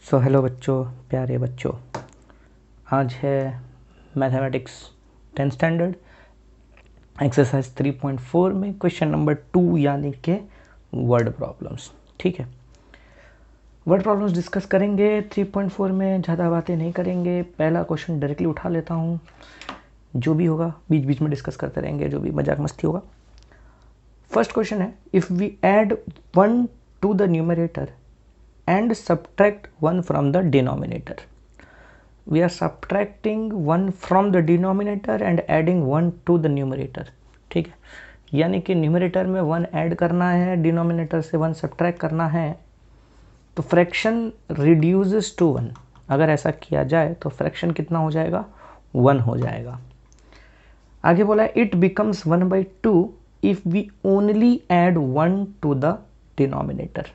So hello बच्चों, प्यारे बच्चों, आज है मैथमेटिक्स 10th स्टैंडर्ड एक्सरसाइज 3.4 में क्वेश्चन नंबर 2 यानी कि वर्ड प्रॉब्लम्स। ठीक है, वर्ड प्रॉब्लम्स डिस्कस करेंगे 3.4 में, ज़्यादा बातें नहीं करेंगे। पहला क्वेश्चन डायरेक्टली उठा लेता हूँ, जो भी होगा बीच बीच में डिस्कस करते रहेंगे, जो भी मजाक मस्ती होगा। फर्स्ट क्वेश्चन है, if we add 1 to the numerator and subtract 1 from the denominator. We are subtracting 1 from the denominator and adding 1 to the numerator. ठीक है, यानी कि न्यूमरेटर में 1 ऐड करना है, डिनोमिनेटर से 1 सब्ट्रैक्ट करना है, तो फ्रैक्शन रिड्यूसेस टू 1। अगर ऐसा किया जाए तो फ्रैक्शन कितना हो जाएगा? 1 हो जाएगा। आगे बोला है it becomes 1/2 if we only add 1 to the denominator.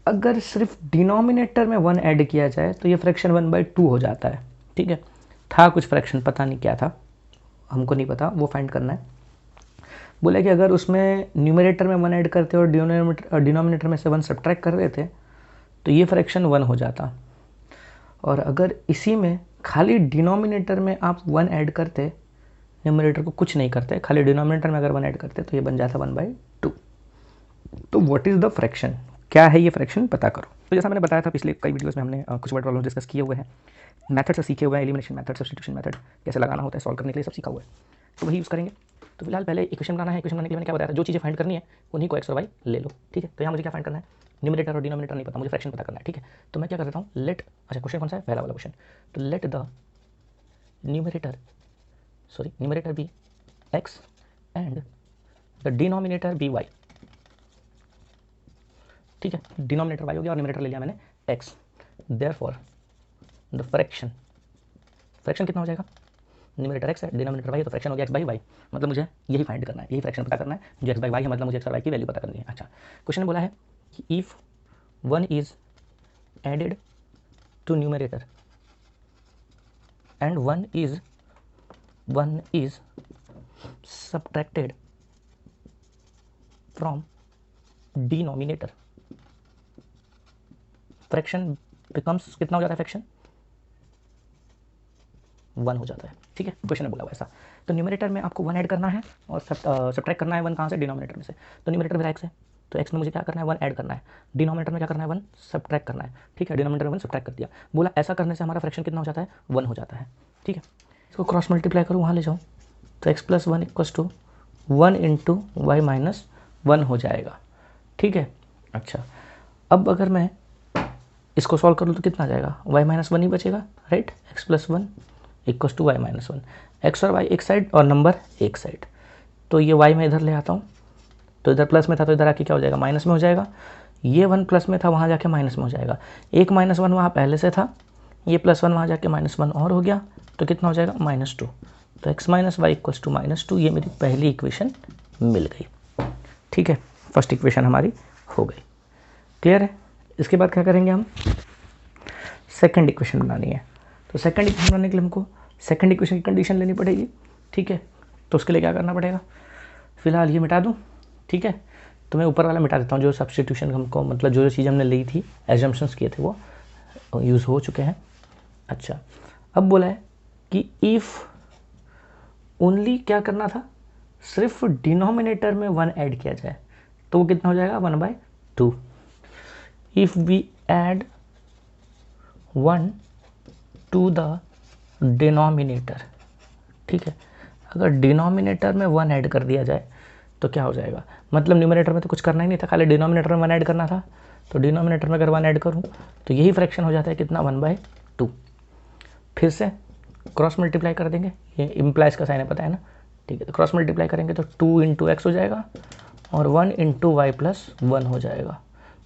अगर सिर्फ डिनोमिनेटर में 1 ऐड किया जाए तो ये फ्रैक्शन 1/2 हो जाता है। ठीक है, था कुछ फ्रैक्शन, पता नहीं क्या था, हमको नहीं पता, वो फाइंड करना है। बोला कि अगर उसमें न्यूमरेटर में 1 ऐड करते और डिनोमिनेटर में से 1 सब्ट्रैक्ट कर देते तो ये फ्रैक्शन 1 हो जाता। और अगर इसी में खाली डिनोमिनेटर में आप 1 ऐड करते, न्यूमरेटर को कुछ नहीं करते, खाली डिनोमिनेटर में अगर 1 ऐड करते तो ये बन जाता 1/2। तो व्हाट इज़ द फ्रैक्शन, क्या है ये फ्रैक्शन, पता करो। तो जैसा मैंने बताया था पिछले कई वीडियोस में, हमने कुछ वर्ड प्रॉब्लम डिस्कस किए हुए हैं, मेथड से सीखे हुए हैं, एलिमिनेशन मेथड, सब्स्टिट्यूशन मेथड, कैसे लगाना होता है, सॉल्व करने के लिए सब सीखा हुआ है, तो वही यूज़ करेंगे। तो फिलहाल पहले इक्वेशन बनाना है। इक्वेशन बनाने के लिए मैंने क्या बताया था, जो चीज़ें फाइंड करनी है उन्हीं को एक्स और वाई ले लो। ठीक है, तो यहाँ मुझे क्या फाइंड करना है, न्यूमरेटर और डिनोमिनेटर नहीं पता, मुझे फ्रैक्शन पता करना है। ठीक है, तो मैं क्या कर देता हूँ, लेट, अच्छा क्वेश्चन कौन सा है, पहला वाला क्वेश्चन, तो let the numerator be x and the denominator be y. ठीक है, डिनोमिनेटर y हो गया और न्यूमरेटर ले लिया मैंने x। देयरफॉर द फ्रैक्शन कितना हो जाएगा, न्यूमरेटर x है, डिनोमिनेटर y है, तो फ्रैक्शन हो गया x/y। मतलब मुझे यही फाइंड करना है, यही फ्रैक्शन पता करना है, जो x/y है, मतलब मुझे x और y की वैल्यू पता करनी है। अच्छा, क्वेश्चन ने बोला है कि if 1 is added to numerator and 1 is subtracted from denominator, fraction becomes कितना हो जाता है, फ्रैक्शन 1 हो जाता है। ठीक है, क्वेश्चन में बोला हुआ ऐसा। तो न्यूमरेटर में आपको 1 ऐड करना है और सब्ट्रैक्ट करना है 1 कहाँ से, डिनोमिनेटर में से। तो न्यूमरेटर मेरा x है, तो x में मुझे क्या करना है, 1 ऐड करना है, डिनोमिनेटर में क्या करना है, 1 सब्ट्रैक्ट करना है। ठीक है, डिनोमिनेटर में 1 सब्ट्रैक्ट कर दिया। बोला ऐसा करने से हमारा फ्रैक्शन कितना हो जाता है, 1 हो जाता है। ठीक है, इसको क्रॉस मल्टीप्लाई करूँ, वहाँ ले जाऊँ, तो x + 1 = 1 × y - 1 हो जाएगा। ठीक है, अच्छा, अब अगर मैं इसको सॉल्व कर लूँ तो कितना आ जाएगा, y - 1 ही बचेगा, राइट। x + 1 = y - 1, x और y एक साइड और नंबर एक साइड। तो ये y मैं इधर ले आता हूँ, तो इधर प्लस में था तो इधर आके क्या हो जाएगा, माइनस में हो जाएगा। ये 1 प्लस में था, वहाँ जाके माइनस में हो जाएगा। एक -1 वहाँ पहले से था, ये +1 वहाँ जाके -1 और हो गया, तो कितना हो जाएगा, -2। तो x - y = -2, ये मेरी पहली इक्वेशन मिल गई। ठीक है, फर्स्ट इक्वेशन हमारी हो गई। क्लियर है। इसके बाद क्या करेंगे, हम सेकंड इक्वेशन बनानी है। तो सेकंड इक्वेशन बनाने के लिए हमको सेकंड इक्वेशन की कंडीशन लेनी पड़ेगी। ठीक है, तो उसके लिए क्या करना पड़ेगा, फिलहाल ये मिटा दूँ। ठीक है, तो मैं ऊपर वाला मिटा देता हूँ, जो सब्स्टिट्यूशन हमको, मतलब जो चीज़ हमने ली थी, एजम्पशंस किए थे, वो यूज़ हो चुके हैं। अच्छा, अब बोला है कि इफ़ ओनली क्या करना था, सिर्फ डिनोमिनेटर में 1 ऐड किया जाए तो वो कितना हो जाएगा, 1/2। If we add 1 to the denominator, ठीक है, अगर डिनोमिनेटर में 1 ऐड कर दिया जाए तो क्या हो जाएगा, मतलब न्यूमरेटर में तो कुछ करना ही नहीं था, खाली डिनोमिनेटर में 1 ऐड करना था। तो डिनोमिनेटर में अगर 1 ऐड करूँ तो यही फ्रैक्शन हो जाता है, कितना, 1/2। फिर से क्रॉस मल्टीप्लाई कर देंगे, ये इम्प्लाइज का साइन है, पता है ना। ठीक है, तो क्रॉस मल्टीप्लाई करेंगे तो 2 × x हो जाएगा और 1 × y + 1 हो जाएगा,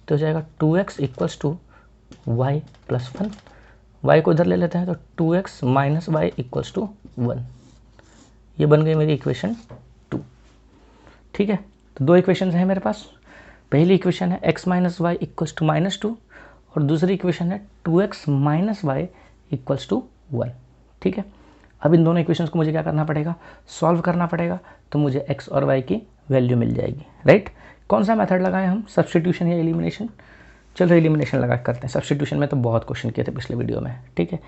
तो हो जाएगा 2x = y + 1। y को इधर ले लेते हैं, तो 2x - y = 1। ये बन गई मेरी इक्वेशन 2। ठीक है, तो दो इक्वेशन हैं मेरे पास। पहली इक्वेशन है x - y = -2 और दूसरी इक्वेशन है 2x - y = 1। ठीक है, अब इन दोनों इक्वेशंस को मुझे क्या करना पड़ेगा, सॉल्व करना पड़ेगा, तो मुझे x और y की वैल्यू मिल जाएगी, राइट। कौन सा मेथड लगाएं हम, सब्स्टिट्यूशन या एलिमिनेशन। चलो एलिमिनेशन लगा करते हैं। सब्स्टिट्यूशन में तो बहुत क्वेश्चन किए थे पिछले वीडियो में, ठीक है।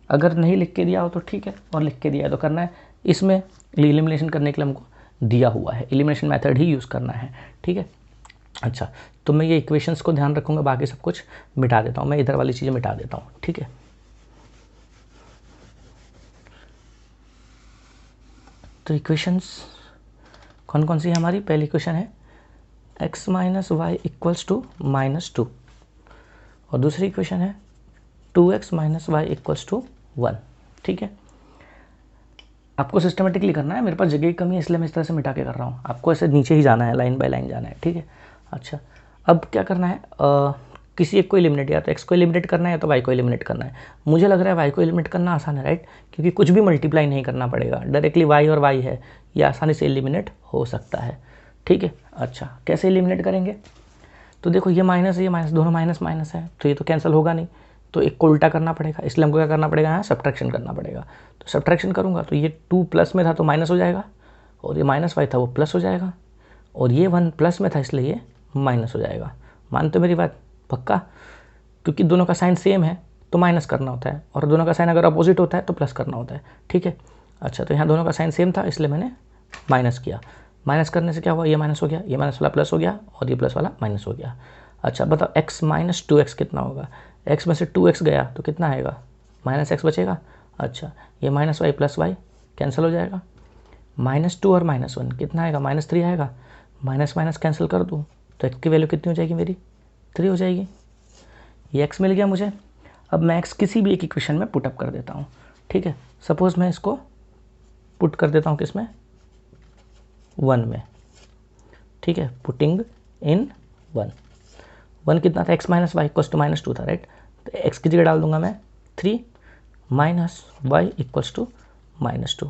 अगर नहीं लिख के दिया हो तो ठीक है, और लिख के दिया है तो करना है। इसमें एलिमिनेशन करने के लिए हमको दिया हुआ है, एलिमिनेशन मेथड ही यूज़ करना है, ठीक है। अच्छा, तो मैं ये इक्वेशंस को ध्यान रखूँगा, बाकी सब कुछ मिटा देता हूँ, मैं इधर वाली चीज़ें मिटा देता हूँ, ठीक है। तो इक्वेशंस कौन कौन सी है हमारी? पहली इक्वेशन है x minus y equals to -2, और दूसरी इक्वेशन है 2x minus y equals to 1, ठीक है। आपको सिस्टमेटिकली करना है, मेरे पास जगह की कमी है इसलिए मैं इस तरह से मिटा के कर रहा हूँ। आपको ऐसे नीचे ही जाना है, लाइन बाय लाइन जाना है, ठीक है। अच्छा, अब क्या करना है, किसी एक को एलिमिनेट, या तो x को एलिमिनेट करना है या तो y को एलिमिनेट करना है। मुझे लग रहा है y को एलिमिनेट करना आसान है, राइट, क्योंकि कुछ भी मल्टीप्लाई नहीं करना पड़ेगा, डायरेक्टली y और y है, ये आसानी से एलिमिनेट हो सकता है, ठीक है। अच्छा, कैसे एलिमिनेट करेंगे? तो देखो ये माइनस है, ये माइनस, दोनों माइनस माइनस है, तो ये तो कैंसिल होगा नहीं, तो एक को उल्टा करना पड़ेगा, इसलिए हमको क्या करना पड़ेगा, यहाँ सब्ट्रैक्शन करना पड़ेगा। तो सब्ट्रैक्शन करूँगा तो ये 2 प्लस में था तो माइनस हो जाएगा, और ये -y था वो प्लस हो जाएगा, और ये 1 प्लस में था इसलिए ये माइनस हो जाएगा। मानते हो मेरी बात? पक्का? क्योंकि दोनों का साइन सेम है तो माइनस करना होता है, और दोनों का साइन अगर अपोजिट होता है तो प्लस करना होता है, ठीक है। अच्छा, तो यहाँ दोनों का साइन सेम था इसलिए मैंने माइनस किया। माइनस करने से क्या हुआ, ये माइनस हो गया, ये माइनस वाला प्लस हो गया, और ये प्लस वाला माइनस हो गया। अच्छा बताओ, x माइनस 2x कितना होगा? x में से 2x गया तो कितना आएगा? -x बचेगा। अच्छा, ये -y प्लस y कैंसिल हो जाएगा, -2 और -1 कितना आएगा? -3 आएगा। माइनस माइनस कैंसिल कर दूँ तो x की वैल्यू कितनी हो जाएगी मेरी? 3 हो जाएगी। ये x मिल गया मुझे। अब मैं x किसी भी एक इक्वेशन में पुटअप कर देता हूँ, ठीक है। सपोज मैं इसको पुट कर देता हूँ किसमें? 1 में, ठीक है। पुटिंग इन 1 कितना था? x minus y equals to -2 था, राइट। तो x की जगह डाल दूंगा मैं 3 माइनस वाई इक्वल्स टू -2,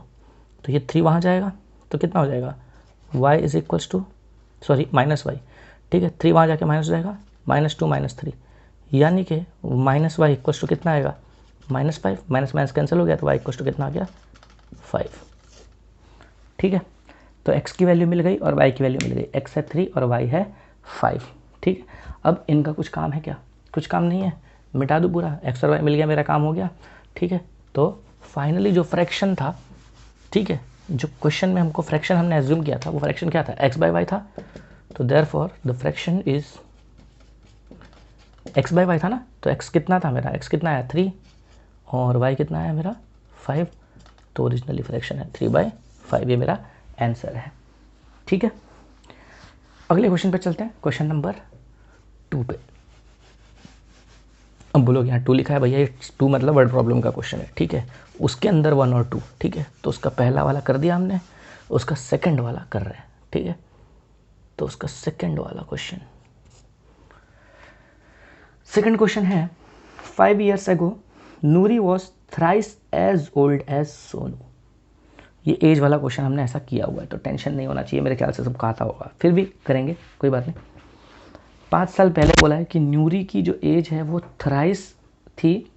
तो ये 3 वहाँ जाएगा तो कितना हो जाएगा? y is equals to -y, ठीक है। 3 वहाँ जाके माइनस हो जाएगा, -2 -3, यानी कि -y इक्वल्स टू कितना आएगा? -5, माइनस माइनस कैंसिल हो गया तो y इक्वल्स टू कितना आ गया? 5, ठीक है। तो x की वैल्यू मिल गई और y की वैल्यू मिल गई, x है 3 और y है 5, ठीक है। अब इनका कुछ काम है क्या? कुछ काम नहीं है, मिटा दूँ पूरा, x और y मिल गया, मेरा काम हो गया, ठीक है। तो फाइनली जो फ्रैक्शन था, ठीक है, जो क्वेश्चन में हमको फ्रैक्शन हमने एज्यूम किया था वो फ्रैक्शन क्या था? x बाई वाई था। तो therefore the fraction is x by y था ना, तो x कितना था मेरा? x कितना आया? 3, और y कितना आया मेरा? 5। तो ओरिजिनली फ्रैक्शन है 3/5, ये मेरा आंसर है, ठीक है। अगले क्वेश्चन पे चलते हैं, क्वेश्चन नंबर 2 पे। अब बोलोगे यहाँ 2 लिखा है भैया, ये 2 मतलब वर्ड प्रॉब्लम का क्वेश्चन है, ठीक है। उसके अंदर 1 और 2, ठीक है। तो उसका पहला वाला कर दिया हमने, उसका सेकंड वाला कर रहे हैं, ठीक है। तो उसका सेकंड वाला क्वेश्चन, सेकंड क्वेश्चन है 5 years ago Noori was thrice as old as Sonu. ये एज वाला क्वेश्चन हमने ऐसा किया हुआ है तो टेंशन नहीं होना चाहिए, मेरे ख्याल से सबको आता होगा, फिर भी करेंगे, कोई बात नहीं। 5 साल पहले बोला है कि नूरी की जो एज है वो थ्राइस थी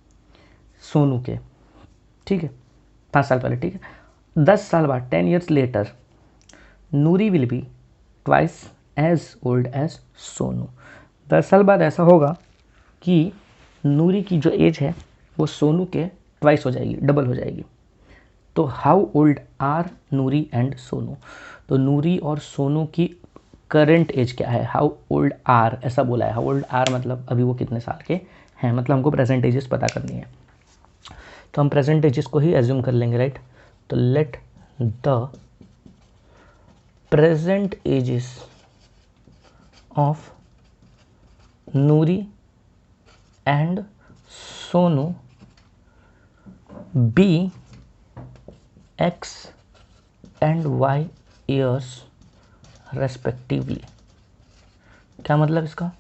सोनू के, ठीक है, 5 साल पहले, ठीक है। 10 साल बाद 10 years later Noori will be twice as old as Sonu. 10 साल बाद ऐसा होगा कि नूरी की जो एज है वो सोनू के ट्वाइस हो जाएगी, डबल हो जाएगी। तो how old are Noori and Sonu? तो नूरी और सोनू की करंट एज क्या है? हाउ ओल्ड आर ऐसा बोला है, हाउ ओल्ड आर मतलब अभी वो कितने साल के हैं, मतलब हमको प्रेजेंट एजेस पता करनी है। तो हम प्रेजेंट एजेस को ही एज्यूम कर लेंगे, राइट। तो let the present ages of Noori and Sonu be x and y years respectively. क्या मतलब इसका?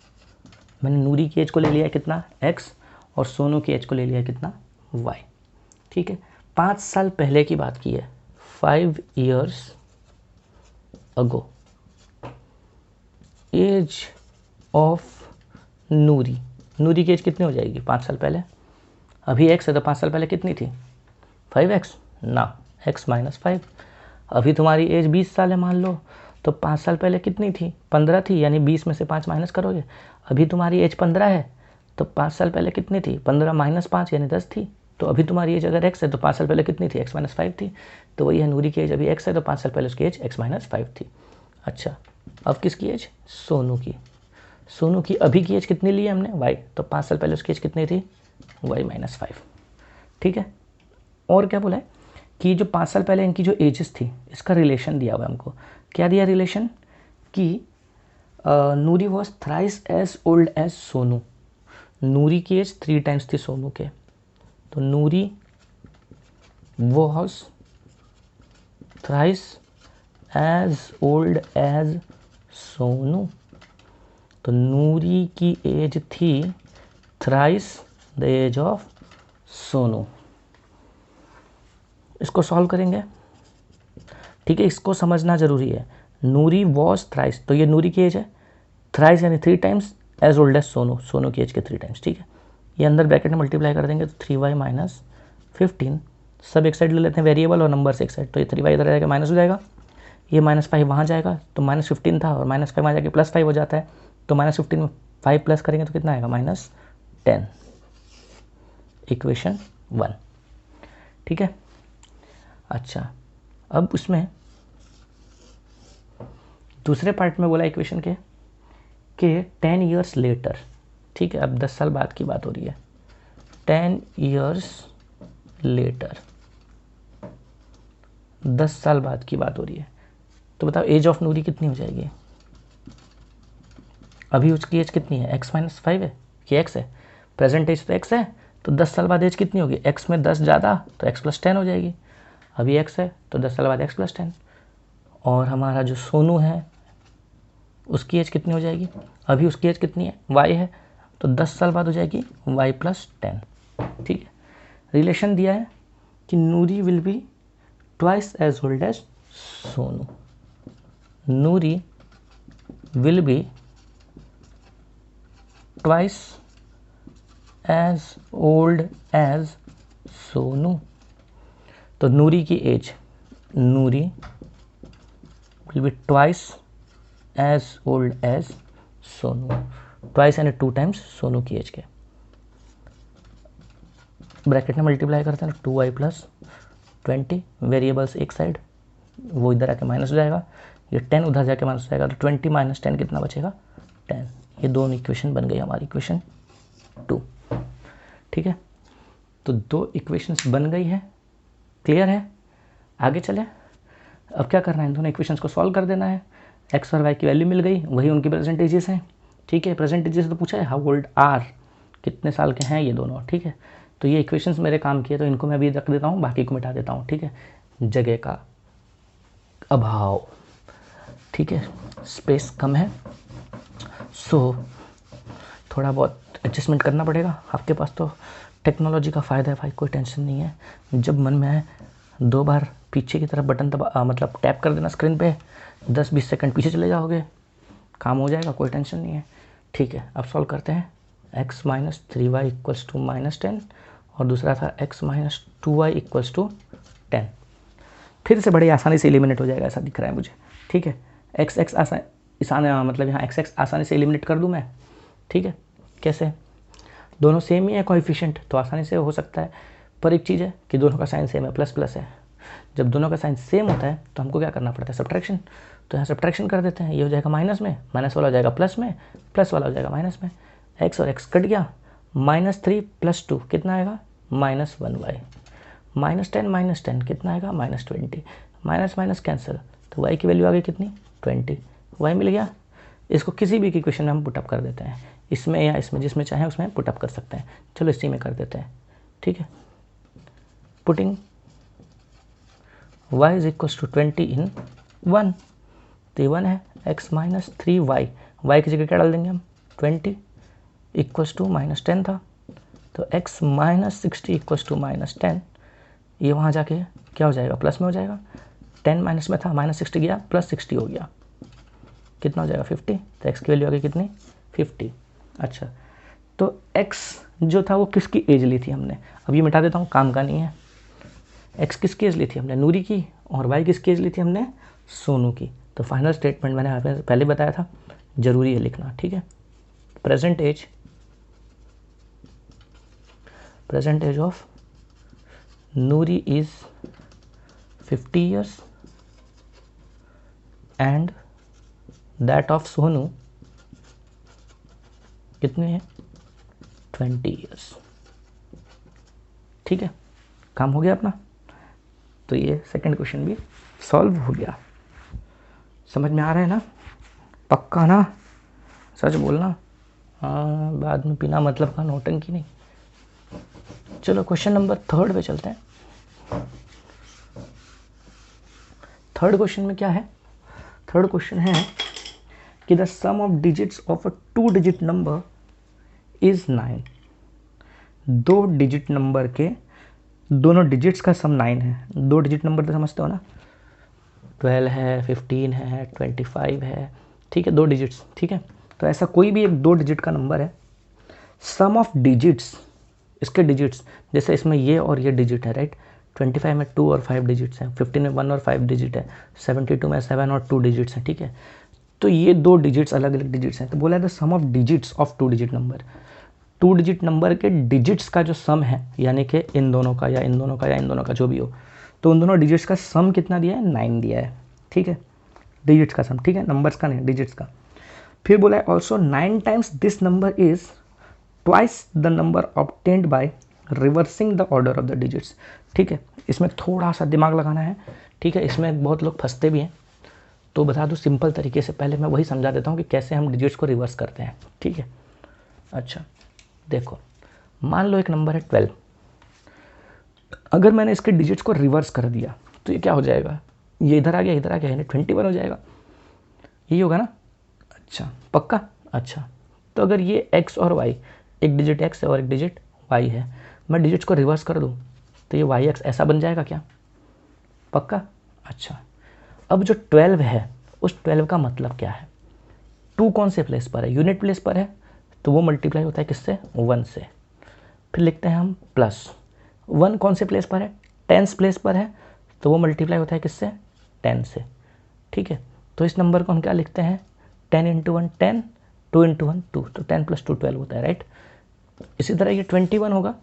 मैंने नूरी की एज को ले लिया है कितना? x, और सोनू की एज को ले लिया है कितना? y, ठीक है। 5 साल पहले की बात की है, 5 years ago एज ऑफ नूरी। नूरी की एज कितनी हो जाएगी 5 साल पहले? अभी x है तो 5 साल पहले कितनी थी? 5x ना, x माइनस 5। अभी तुम्हारी एज 20 साल है मान लो, तो 5 साल पहले कितनी थी? 15 थी, यानी 20 में से 5 माइनस करोगे, अभी तुम्हारी एज 15 है, तो 5 साल पहले कितनी थी, 15 माइनस 5 यानी 10 थी। तो अभी तुम्हारी एज अगर x है तो 5 साल पहले कितनी थी, x माइनस 5 थी। तो वही है, नूरी की एज अभी x है तो 5 साल पहले उसकी एज x माइनस 5 थी। अच्छा, अब किसकी एज, सोनू की। सोनू की अभी की एज कितनी ली है हमने, y, तो 5 साल पहले उसकी एज कितनी थी, y माइनस 5। ठीक है, और क्या बोला है कि जो 5 साल पहले इनकी जो एजेस थी इसका रिलेशन दिया हुआ है हमको। क्या दिया रिलेशन, कि Noori was thrice as old as Sonu. Noori की एज 3 टाइम्स थी सोनू के, तो Noori was thrice as old as Sonu. तो नूरी की एज थी thrice the age of Sonu. इसको सॉल्व करेंगे, ठीक है, इसको समझना जरूरी है। नूरी वॉज थ्राइस, तो ये नूरी की एज है, थ्राइस यानी 3 times, as old as Sonu, Sonu की एज के 3 टाइम्स। ठीक है, ये अंदर ब्रैकेट में मल्टीप्लाई कर देंगे तो 3y माइनस 15, सब एक साइड ले लेते हैं वेरिएबल और नंबर से एक साइड, तो ये 3y इधर जाएगा माइनस हो जाएगा, ये -5 वहाँ जाएगा तो -15 था और -5 वहाँ जाके +5 हो जाता है, तो -15 में 5 प्लस करेंगे तो कितना आएगा, -10। इक्वेशन 1। ठीक है, अच्छा, अब उसमें दूसरे पार्ट में बोला इक्वेशन के 10 ईयर्स लेटर। ठीक है, अब 10 साल बाद की बात हो रही है, 10 ईयर्स लेटर, 10 साल बाद की बात हो रही है। तो बताओ एज ऑफ नूरी कितनी हो जाएगी, अभी उसकी एज कितनी है, x माइनस 5 है कि x है, प्रेजेंट एज तो x है, तो 10 साल बाद एज कितनी होगी, x में 10 ज़्यादा तो x प्लस 10 हो जाएगी। अभी x है तो 10 साल बाद x प्लस 10, और हमारा जो सोनू है उसकी एज कितनी हो जाएगी, अभी उसकी एज कितनी है, y है, तो 10 साल बाद हो जाएगी y प्लस 10। ठीक है, रिलेशन दिया है कि Noori will be twice as old as Sonu. Noori will be twice as old as Sonu. तो नूरी की age, Noori will be twice as old as Sonu, twice यानी 2 टाइम्स सोनू की एज के। ब्रैकेट में मल्टीप्लाई करते हैं 2y प्लस 20, वेरिएबल्स एक साइड, वो इधर आके माइनस हो जाएगा, ये 10 उधर जाके माइनस हो जाएगा, तो 20 माइनस 10 कितना बचेगा, 10। ये दोनों इक्वेशन बन गई हमारी, इक्वेशन 2। ठीक है, तो 2 इक्वेशंस बन गई है, क्लियर है। आगे चले, अब क्या करना है, इन दोनों इक्वेशंस को सॉल्व कर देना है। एक्स और वाई की वैल्यू मिल गई, वही उनकी प्रेजेंटेजेस हैं। ठीक है, प्रेजेंटेजेस तो पूछा है हाउ ओल्ड आर, कितने साल के हैं ये दोनों। ठीक है, तो ये इक्वेशंस मेरे काम किए, तो इनको मैं अभी रख देता हूँ, बाकी को मिटा देता हूँ। ठीक है, जगह का अभाव, ठीक है, स्पेस कम है, सो थोड़ा बहुत एडजस्टमेंट करना पड़ेगा। आपके पास तो टेक्नोलॉजी का फ़ायदा है भाई, कोई टेंशन नहीं है। जब मन में आए 2 बार पीछे की तरफ बटन दबा मतलब टैप कर देना स्क्रीन पे, 10-20 सेकंड पीछे चले जाओगे, काम हो जाएगा, कोई टेंशन नहीं है। ठीक है, अब सॉल्व करते हैं। x minus 3y equals to -10 और दूसरा था x minus 2y equals to 10। फिर से बड़ी आसानी से एलिमिनेट हो जाएगा, ऐसा दिख रहा है मुझे। ठीक है, x आसान मतलब यहाँ x आसानी से एलिमिनेट कर दूँ मैं। ठीक है, कैसे, दोनों सेम ही है कोएफिशिएंट, तो आसानी से हो सकता है, पर एक चीज़ है कि दोनों का साइन सेम है, प्लस प्लस है। जब दोनों का साइन सेम होता है तो हमको क्या करना पड़ता है, सब्ट्रैक्शन। तो यहाँ सब्ट्रैक्शन कर देते हैं, ये हो जाएगा माइनस में, माइनस वाला हो जाएगा प्लस में, प्लस वाला हो जाएगा माइनस में, x और x कट गया, -3 + 2 कितना आएगा, -1y, -10 कितना आएगा, -20, माइनस माइनस कैंसिल, तो y की वैल्यू आ गई कितनी, 20, y मिल गया। इसको किसी भी इक्वेशन में हम पुटअप कर देते हैं, इसमें या इसमें, जिसमें चाहें उसमें पुटअप कर सकते हैं। चलो इसी में कर देते हैं। ठीक है, putting y is equals to 20 in 1, तो 1 है, x माइनस 3y, y की जगह क्या डाल देंगे हम, 20 इक्वल्स टू -10 था, तो x माइनस 60 इक्वल्स टू -10, ये वहाँ जाके क्या हो जाएगा, प्लस में हो जाएगा, 10 माइनस में था, -60 गया, +60 हो गया, कितना हो जाएगा 50, तो x की वैल्यू आ गई कितनी, 50। अच्छा, तो x जो था वो किसकी एज ली थी हमने, अब ये मिटा देता हूँ, काम का नहीं है। x किसकी एज ली थी हमने, नूरी की, और y किसकी एज ली थी हमने, सोनू की। तो फाइनल स्टेटमेंट मैंने आपने पहले बताया था, जरूरी है लिखना। ठीक है, present age present age of Noori is 50 years and that of Sonu कितने हैं 20 years। ठीक है, काम हो गया अपना। तो ये सेकंड क्वेश्चन भी सॉल्व हो गया। समझ में आ रहा है ना? पक्का ना? सच बोलना, हाँ, बाद में बिना मतलब का नौटंकी नहीं। चलो क्वेश्चन नंबर 3 पे चलते हैं। थर्ड क्वेश्चन में क्या है? थर्ड क्वेश्चन है कि the sum of digits of a 2 digit number is 9। 2 digit number के दोनों डिजिट्स का सम 9 है। 2 डिजिट नंबर तो समझते हो ना, 12 है, 15 है, 25 है। ठीक है, 2 डिजिट्स। ठीक है, तो ऐसा कोई भी एक 2 डिजिट का नंबर है, सम ऑफ डिजिट्स, इसके डिजिट्स, जैसे इसमें ये और ये डिजिट है, राइट। 25 में 2 और 5 डिजिट्स हैं, 15 में 1 और 5 डिजिट है, 72 में 7 और 2 डिजिट्स हैं। ठीक है, तो ये 2 डिजिट्स अलग अलग डिजिट्स हैं। तो बोला है the sum of digits of 2 digit number. 2 digit number के डिजिट्स का जो सम है, यानी कि इन दोनों का या इन दोनों का या इन दोनों का जो भी हो, तो उन दोनों डिजिट्स का सम कितना दिया है? 9 दिया है। ठीक है, डिजिट्स का सम। ठीक है, नंबर्स का नहीं, डिजिट्स का। फिर बोला है also 9 times this number is twice the number obtained by reversing the order of the digits. ठीक है, इसमें थोड़ा सा दिमाग लगाना है। ठीक है, इसमें बहुत लोग फंसते भी हैं, तो बता दूं सिंपल तरीके से। पहले मैं वही समझा देता हूँ कि कैसे हम डिजिट्स को रिवर्स करते हैं। ठीक है, अच्छा देखो, मान लो एक नंबर है 12। अगर मैंने इसके डिजिट्स को रिवर्स कर दिया तो ये क्या हो जाएगा? ये इधर आ गया, इधर आ गया, यानी 21 हो जाएगा। यही होगा ना? अच्छा, पक्का? अच्छा, तो अगर ये x और y, एक डिजिट x है और एक डिजिट y है, मैं डिजिट्स को रिवर्स कर दूँ तो ये yx ऐसा बन जाएगा क्या? पक्का? अच्छा, अब जो 12 है उस 12 का मतलब क्या है? 2 कौन से प्लेस पर है? यूनिट प्लेस पर है, तो वो मल्टीप्लाई होता है किससे? 1 से। फिर लिखते हैं हम प्लस 1 कौन से प्लेस पर है? टेंस प्लेस पर है, तो वो मल्टीप्लाई होता है किससे? 10 से। ठीक है, तो इस नंबर को हम क्या लिखते हैं? 10 इंटू 1 10, 2 इंटू 1 2, तो 10 + 2 12 होता है, राइट। इसी तरह ये 21 होगा,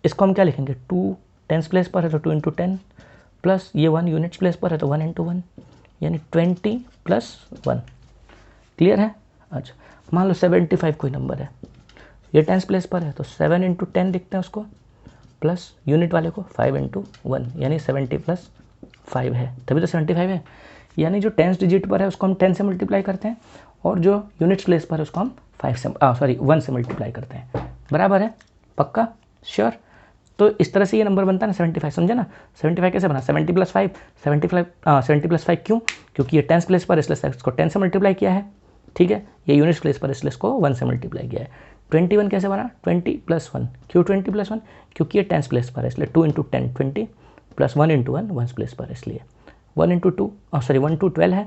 इसको हम क्या लिखेंगे? 2 टेंस प्लेस पर है तो 2 इंटू 10, प्लस ये 1 यूनिट्स प्लेस पर है तो 1 इंटू 1, यानी 20 + 1। क्लियर है? अच्छा, मान लो 75 कोई नंबर है, ये टेंस प्लेस पर है तो 7 इंटू 10 लिखते हैं उसको, प्लस यूनिट वाले को 5 इंटू 1, यानी 70 + 5 है, तभी तो 75 है। यानी जो टेंस डिजिट पर है उसको हम 10 से मल्टीप्लाई करते हैं, और जो यूनिट्स प्लेस पर है उसको हम 1 से मल्टीप्लाई करते हैं। बराबर है? पक्का? श्योर? तो इस तरह से ये नंबर बनता है ना 75, समझे ना? 75 कैसे बना? 70 + 5, 70 + 5 क्यों? क्योंकि ये टेंस प्लेस पर इसलिए इसको 10 से मल्टीप्लाई किया है। ठीक है, ये यूनिट्स प्लेस पर इसलिए इसको 1 से मल्टीप्लाई किया है। 21 कैसे बना? 20 + 1, क्यों 20 + 1? क्योंकि ये टेंस प्लेस पर है इसलिए 2 इंटू 10 20, प्लस 1 इंटू 1 1 प्लेस पर इसलिए 1 इंटू 2 सॉरी 1 टू 12 है।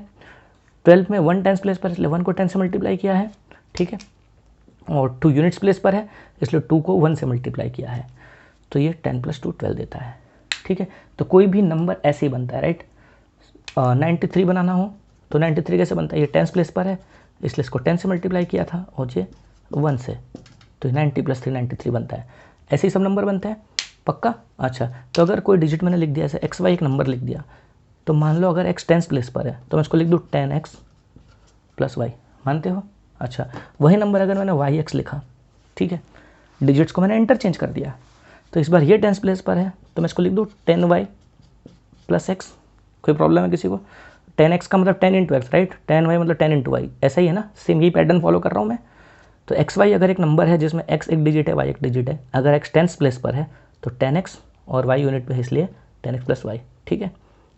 12 में 1 टेंस प्लेस पर इसलिए 1 को 10 से मल्टीप्लाई किया है। ठीक है, और 2 यूनिट्स प्लेस पर है इसलिए 2 को 1 से मल्टीप्लाई किया है, तो ये 10 + 2 12 देता है। ठीक है, तो कोई भी नंबर ऐसे ही बनता है, राइट। 93 बनाना हो तो 93 कैसे बनता है? ये टेंस प्लेस पर है इसलिए इसको 10 से मल्टीप्लाई किया था और ये 1 से, तो 90 + 3 93 बनता है। ऐसे ही सब नंबर बनते हैं। पक्का? अच्छा, तो अगर कोई डिजिट मैंने लिख दिया, ऐसे एक्स वाई एक नंबर लिख दिया, तो मान लो अगर x टेंस प्लेस पर है तो मैं इसको लिख दूँ 10x + y, मानते हो? अच्छा, वही नंबर अगर मैंने yx लिखा, ठीक है, डिजिट्स को मैंने इंटरचेंज कर दिया, तो इस बार ये टेंस प्लेस पर है तो मैं इसको लिख दूँ 10y + x। कोई प्रॉब्लम है किसी को? 10x का मतलब 10 इंटू एक्स, राइट। 10y मतलब 10 इंटू वाई, ऐसा ही है ना? सेम यही पैटर्न फॉलो कर रहा हूँ मैं। तो एक्स वाई अगर एक नंबर है जिसमें x एक डिजिट है, y एक डिजिट है, अगर x टेंस प्लेस पर है तो 10x और y यूनिट पे है इसलिए 10x + y। ठीक है,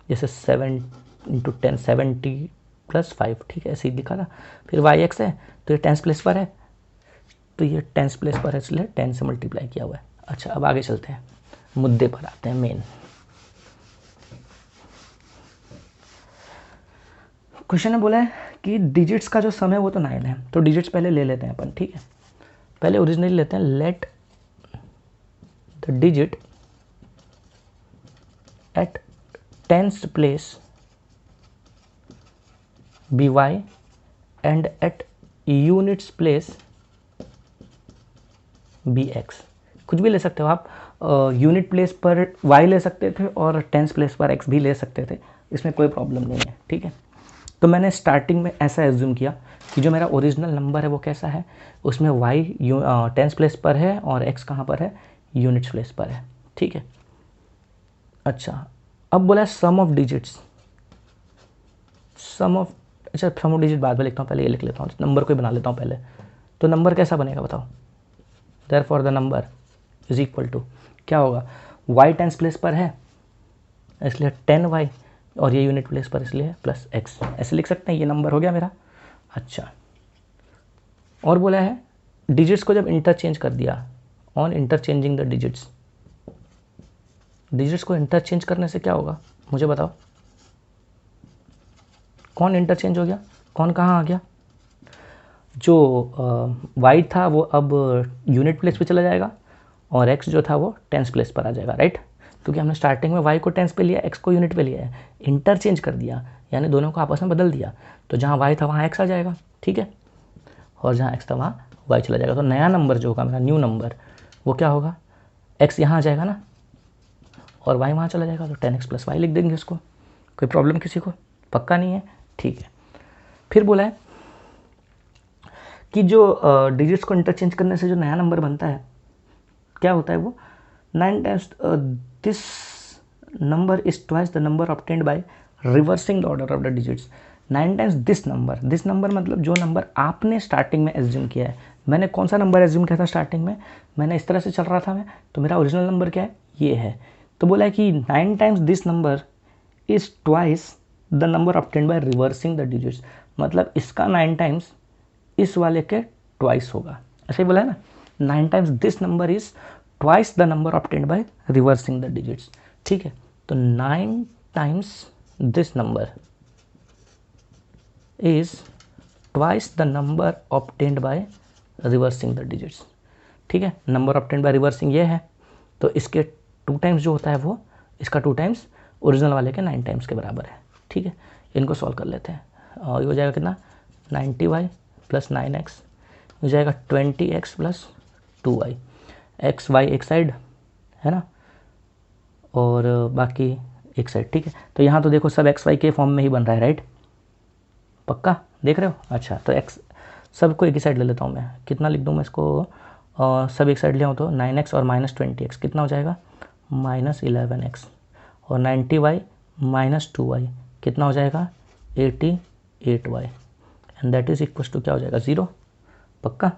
जैसे 7 इंटू 10 70 + 5, ठीक है, ऐसे ही लिखा था। फिर yx है तो ये टेंस प्लेस पर है, तो ये टेंस प्लेस पर है इसलिए 10 से मल्टीप्लाई किया हुआ है। अच्छा, अब आगे चलते हैं, मुद्दे पर आते हैं मेन। क्वेश्चन में बोला है कि डिजिट्स का जो सम है वो तो 9 है, तो डिजिट्स पहले ले लेते हैं अपन। ठीक है, पहले ओरिजिनली लेते हैं। Let the digit at tens place be y and at units place be x. कुछ भी ले सकते हो आप, यूनिट प्लेस पर y ले सकते थे और टेंस प्लेस पर x भी ले सकते थे, इसमें कोई प्रॉब्लम नहीं है, ठीक है। तो मैंने स्टार्टिंग में ऐसा एज्यूम किया कि जो मेरा ओरिजिनल नंबर है वो कैसा है, उसमें y टेंस प्लेस पर है और x कहाँ पर है, यूनिट्स प्लेस पर है, ठीक है। अच्छा, अब बोला sum of digits, sum of digit बाद में लिखता हूँ, पहले ये लिख लेता हूँ, नंबर को ही बना लेता हूँ पहले। तो नंबर कैसा बनेगा बताओ, therefore the number is equal to क्या होगा, y टेंस प्लेस पर है इसलिए 10y और ये यूनिट प्लेस पर इसलिए प्लस x, ऐसे लिख सकते हैं, ये नंबर हो गया मेरा। अच्छा, और बोला है डिजिट्स को जब इंटरचेंज कर दिया, on interchanging the digits, digits को इंटरचेंज करने से क्या होगा मुझे बताओ, कौन इंटरचेंज हो गया, कौन कहाँ आ गया, जो y था वो अब यूनिट प्लेस पे चला जाएगा और x जो था वो टेंस प्लेस पर आ जाएगा, राइट, क्योंकि हमने स्टार्टिंग में y को टेंस पे लिया, x को यूनिट पे लिया है, इंटरचेंज कर दिया यानी दोनों को आपस में बदल दिया, तो जहाँ y था वहाँ x आ जाएगा, ठीक है, और जहाँ x था वहाँ y चला जाएगा। तो नया नंबर जो होगा मेरा न्यू नंबर वो क्या होगा, x यहाँ आ जाएगा ना और y वहाँ चला जाएगा, तो 10x प्लस y लिख देंगे इसको, कोई प्रॉब्लम किसी को, पक्का नहीं है, ठीक है। फिर बोला है कि जो डिजिट्स को इंटरचेंज करने से जो नया नंबर बनता है क्या होता है वो, 9 times this number is twice the number obtained by reversing the order of the digits. 9 times this number मतलब जो नंबर आपने स्टार्टिंग में एज्यूम किया है, मैंने कौन सा नंबर एज्यूम किया था स्टार्टिंग में, मैंने इस तरह से चल रहा था मैं, तो मेरा ओरिजिनल नंबर क्या है, ये है। तो बोला है कि 9 times this number is twice the number obtained by reversing the digits, मतलब इसका 9 टाइम्स इस वाले के ट्वाइस होगा, ऐसे ही बोला है ना, 9 times this number is twice the number obtained by reversing the digits, ठीक है। तो 9 times this number is twice the number obtained by reversing the digits, ठीक है। नंबर ऑब्टेन्ड बाय रिवर्सिंग ये है, तो इसके 2 टाइम्स जो होता है वो इसका 2 टाइम्स ओरिजिनल वाले के 9 टाइम्स के बराबर है, ठीक है। इनको सॉल्व कर लेते हैं, और ये हो जाएगा कितना, 90y प्लस 9x हो जाएगा 20x plus 2y, x y एक साइड है ना और बाकी एक साइड, ठीक है। तो यहाँ तो देखो सब एक्स वाई के फॉर्म में ही बन रहा है, राइट, पक्का देख रहे हो। अच्छा, तो एक्स सबको एक ही साइड ले लेता हूँ मैं, कितना लिख दूँ मैं इसको, सब एक साइड ले आऊँ तो 9x और माइनस 20x कितना हो जाएगा, माइनस 11x, और 90y माइनस 2y कितना हो जाएगा, 88y, and that is equal to क्या हो जाएगा, 0, पक्का।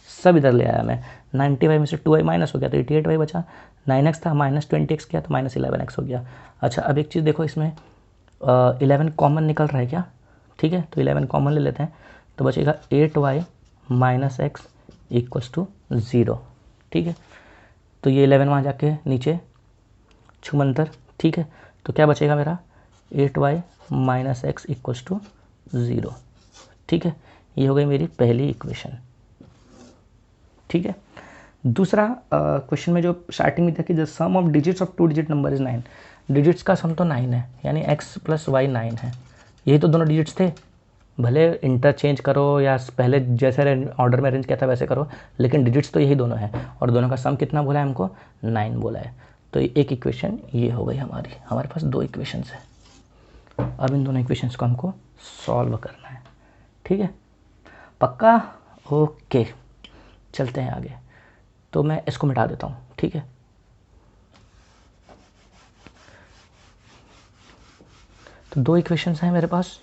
सब इधर ले आया मैं, 90y में से 2y माइनस हो गया तो 88y बचा, 9x था माइनस 20x किया तो माइनस 11x हो गया। अच्छा, अब एक चीज़ देखो, इसमें 11 कॉमन निकल रहा है क्या, ठीक है, तो 11 कॉमन ले लेते हैं, तो बचेगा 8y minus x equals to 0, ठीक है। तो ये 11 वहाँ जाके नीचे छुमंतर, ठीक है, तो क्या बचेगा मेरा, 8y minus x equals to 0, ठीक है। ये हो गई मेरी पहली इक्वेशन, ठीक है। दूसरा क्वेश्चन में जो स्टार्टिंग में था कि the sum of digits of 2 digit number is 9, digits का सम तो 9 है, यानी x प्लस वाई 9 है, यही तो दोनों डिजिट्स थे, भले इंटरचेंज करो या पहले जैसे ऑर्डर में अरेंज किया था वैसे करो, लेकिन डिजिट्स तो यही दोनों है, और दोनों का सम कितना बोला है हमको, 9 बोला है। तो एक इक्वेशन ये हो गई हमारी, हमारे पास 2 इक्वेशंस है। अब इन दोनों इक्वेशंस को हमको सॉल्व करना है, ठीक है, पक्का, ओके। चलते हैं आगे, तो मैं इसको मिटा देता हूँ, ठीक है। तो 2 इक्वेशंस हैं मेरे पास,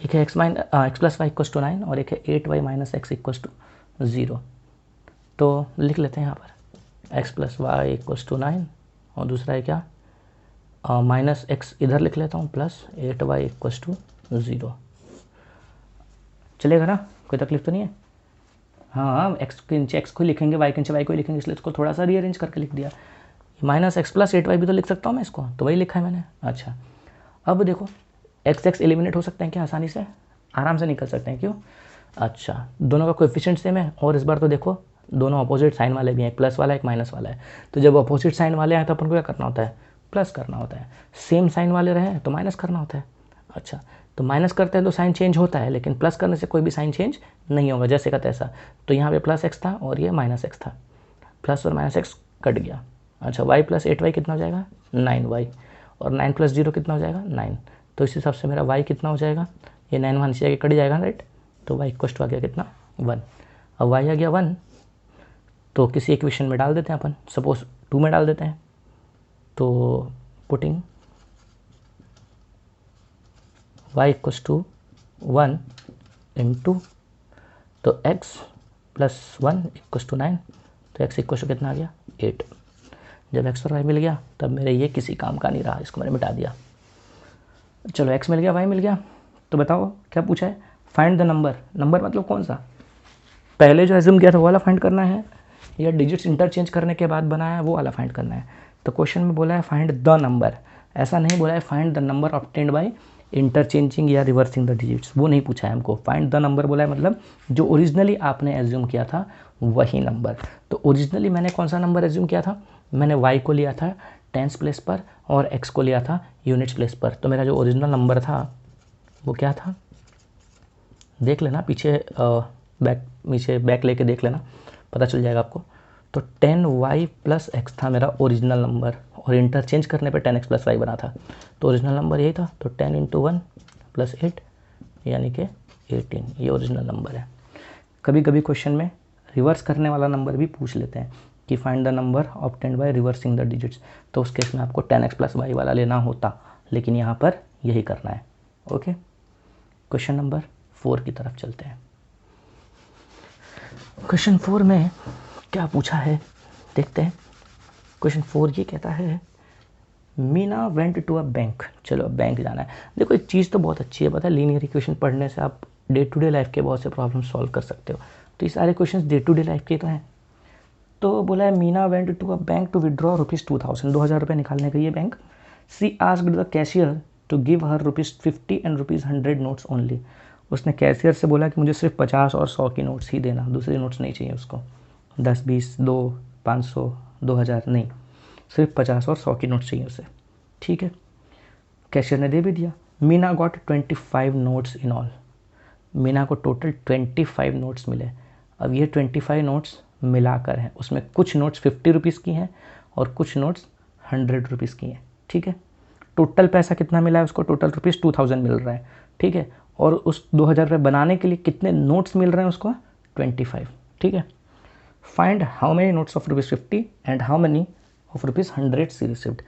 एक है x plus y equals to 9 और एक है 8y minus x equals to 0। तो लिख लेते हैं यहाँ पर x plus y equals to 9 और दूसरा है क्या, माइनस एक्स इधर लिख लेता हूँ प्लस 8y इक्वल्स टू 0, चलेगा ना, कोई तकलीफ तो नहीं है। हाँ, एक्स के नीचे एक्स को लिखेंगे, वाई के नीचे वाई को लिखेंगे, इसलिए इसको थोड़ा सा रीअरेंज करके लिख दिया, माइनस एक्स प्लस 8y भी तो लिख सकता हूँ मैं इसको, तो वही लिखा है मैंने। अच्छा, अब देखो एक्स एलिमिनेट हो सकते हैं क्या, आसानी से, आराम से निकल सकते हैं, क्यों, अच्छा, दोनों का कोएफिशिएंट सेम है, और इस बार तो देखो दोनों अपोजिट साइन वाले भी हैं, एक प्लस वाला एक माइनस वाला है, तो जब अपोजिट साइन वाले हैं तो अपन को क्या करना होता है, प्लस करना होता है, सेम साइन वाले रहे तो माइनस करना होता है। अच्छा, तो माइनस करते हैं तो साइन चेंज होता है, लेकिन प्लस करने से कोई भी साइन चेंज नहीं होगा, जैसे का तैसा। तो यहाँ पे प्लस एक्स था और ये माइनस एक्स था, प्लस और माइनस एक्स कट गया। अच्छा, वाई प्लस 8y कितना हो जाएगा 9y, और 9 प्लस 0 कितना हो जाएगा 9। तो इस हिसाब से मेरा y कितना हो जाएगा, ये 9 वहाँ नीचे आके कट जाएगा राइट, तो y इक्वल टू आ गया कितना 1। अब y आ गया 1, तो किसी इक्वेशन में डाल देते हैं अपन, सपोज 2 में डाल देते हैं। तो putting y equal to 1 into, तो x प्लस 1 इक्वल टू 9, तो x इक्वल टू कितना आ गया 8। जब x और y मिल गया तब मेरे ये किसी काम का नहीं रहा, इसको मैंने मिटा दिया। चलो x मिल गया, y मिल गया, तो बताओ क्या पूछा है, फाइंड द नंबर। नंबर मतलब कौन सा, पहले जो एज्यूम किया था वो वाला फाइंड करना है, या डिजिट्स इंटरचेंज करने के बाद बनाया है वो वाला फाइंड करना है। तो क्वेश्चन में बोला है फाइंड द नंबर, ऐसा नहीं बोला है find the number obtained by interchanging या रिवर्सिंग द डिजिट्स, वो नहीं पूछा है हमको। फाइंड द नंबर बोला है मतलब जो ओरिजिनली आपने एज्यूम किया था वही नंबर। तो ओरिजिनली मैंने कौन सा नंबर एज्यूम किया था, मैंने y को लिया था टेंस प्लेस पर और x को लिया था यूनिट्स प्लेस पर। तो मेरा जो ओरिजिनल नंबर था वो क्या था, देख लेना पीछे बैक लेके देख लेना, पता चल जाएगा आपको। तो 10y प्लस एक्स था मेरा ओरिजिनल नंबर, और इंटरचेंज करने पे 10x प्लस y बना था। तो ओरिजिनल नंबर यही था, तो 10 इंटू 1 प्लस 8 यानी कि 18, ये ओरिजिनल नंबर है। कभी कभी क्वेश्चन में रिवर्स करने वाला नंबर भी पूछ लेते हैं कि find the number obtained by reversing the digits, तो उस केस में आपको 10x प्लस y वाला लेना होता, लेकिन यहाँ पर यही करना है। ओके, क्वेश्चन नंबर 4 की तरफ चलते हैं। क्वेश्चन 4 में क्या पूछा है देखते हैं। क्वेश्चन 4 ये कहता है Meena went to a bank. चलो बैंक जाना है। देखो एक चीज़ तो बहुत अच्छी है, पता है लीनियर इक्वेशन पढ़ने से आप डे टू डे लाइफ के बहुत से प्रॉब्लम सॉल्व कर सकते हो। तो ये सारे question day to day life के तो हैं। तो बोला है Meena went to a bank to withdraw ₹2000, 2000 रुपये निकालने गई है bank. She asked the cashier to give her ₹50 and ₹100 notes only. उसने कैशियर से बोला कि मुझे सिर्फ 50 और 100 की नोट्स ही देना, दूसरी नोट्स नहीं चाहिए उसको, 10, 20, 2, 500, 2000 नहीं, सिर्फ 50 और 100 की नोट्स चाहिए उसे। ठीक है, कैशियर ने दे भी दिया। Meena got 25 notes in all. Meena को टोटल 25 नोट्स मिले। अब ये 25 नोट्स मिलाकर हैं, उसमें कुछ नोट्स 50 रुपीज़ की हैं और कुछ नोट्स 100 रुपीज़ की हैं। ठीक है, टोटल पैसा कितना मिला है उसको, टोटल ₹2000 मिल रहा है। ठीक है, और उस 2000 रुपये बनाने के लिए कितने नोट्स मिल रहे हैं उसको, 25। ठीक है, find how many notes of ₹50 and how many of ₹100 she received.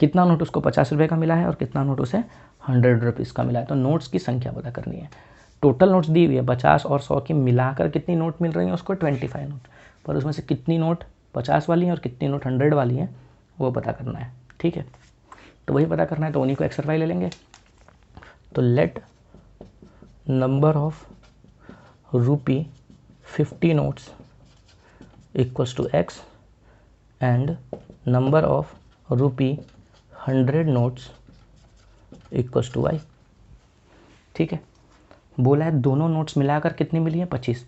कितना नोट उसको 50 रुपये का मिला है और कितना नोट उसे 100 रुपीज़ का मिला है। तो नोट्स की संख्या पता करनी है। टोटल नोट्स दी हुई है 50 और 100 की मिलाकर कितनी नोट मिल रही है उसको, 25 नोट, पर उसमें से कितनी नोट 50 वाली हैं और कितनी नोट 100 वाली हैं वो पता करना है। ठीक है, तो वही पता करना है, तो उन्हीं को एक्सरसाइज ले लेंगे। तो let number of ₹50 notes equals to x and number of ₹100 notes equals to y। ठीक है, बोला है दोनों नोट्स मिलाकर कितनी मिली है 25।